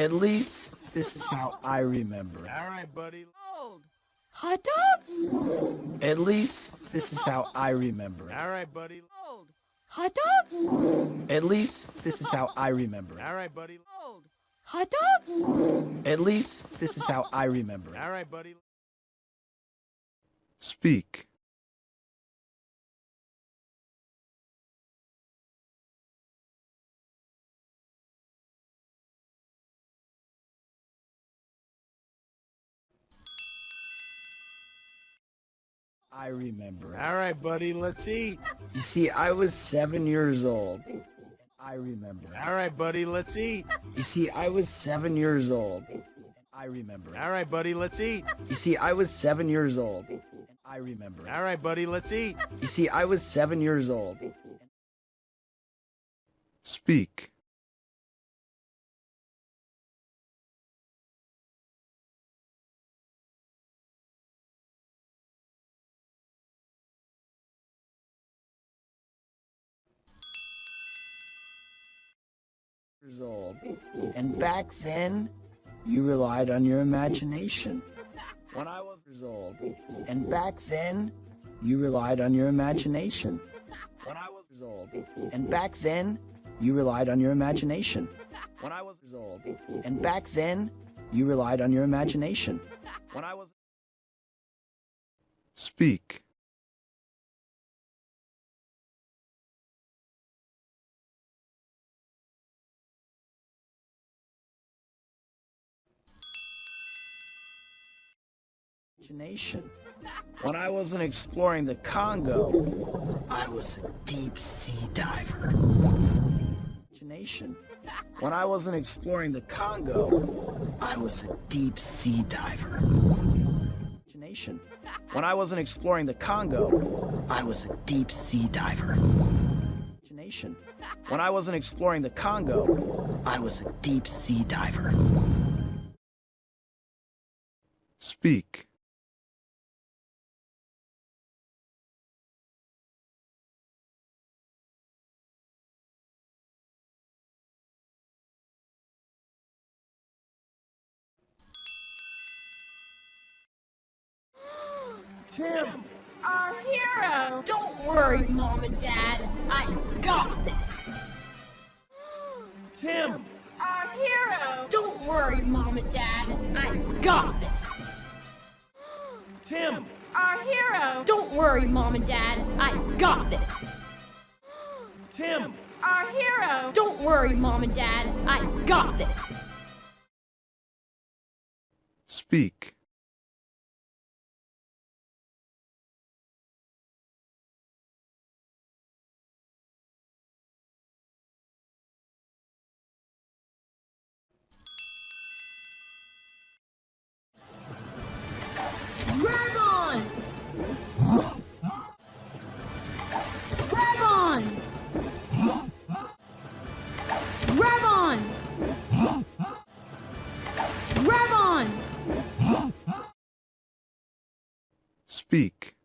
At least this is how I remember it. All right, buddy. Old. Hot dogs? At least this is how I remember it. All right, buddy. Old. Hot dogs? At least this is how I remember it. All right, buddy. Old. Hot dogs? At least this is how I remember it. All right, buddy. Speak. I remember it. All right, buddy. Let's eat. You see, I was 7 years old. I remember it. All right, buddy. Let's eat. You see, I was 7 years old. I remember it. All right, buddy. Let's eat. You see, I was 7 years old. I remember it. All right, buddy. Let's eat. You see, I was 7 years old. Speak. Years old. And back then, you relied on your imagination. When I was years old. And back then, you relied on your imagination. When I was years old. And back then, you relied on your imagination. When I was years old. And back then, you relied on your imagination. When I was Speak. imagination. When I wasn't exploring the Congo, I was a deep sea diver. Imagination. When I wasn't exploring the Congo, I was a deep sea diver. Imagination. When I wasn't exploring the Congo, I was a deep sea diver. Imagination. When I wasn't exploring the Congo, I was a deep sea diver. Speak. Tim! Our hero! Don't worry, Mom and Dad. I got this. Tim! Our hero! Don't worry, Mom and Dad. I got this. Tim! Our hero! Don't worry, Mom and Dad. I got this. Tim! Our hero! Don't worry, Mom and Dad. I got this. Speak. Grab on! Grab on! Grab on! Grab on! Speak.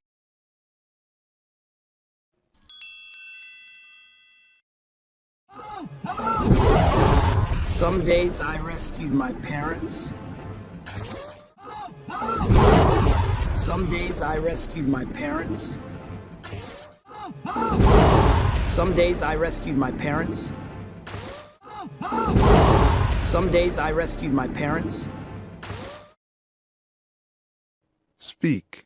Some days I rescued my parents. Some days I rescued my parents. Some days I rescued my parents. Some days I rescued my parents. Speak.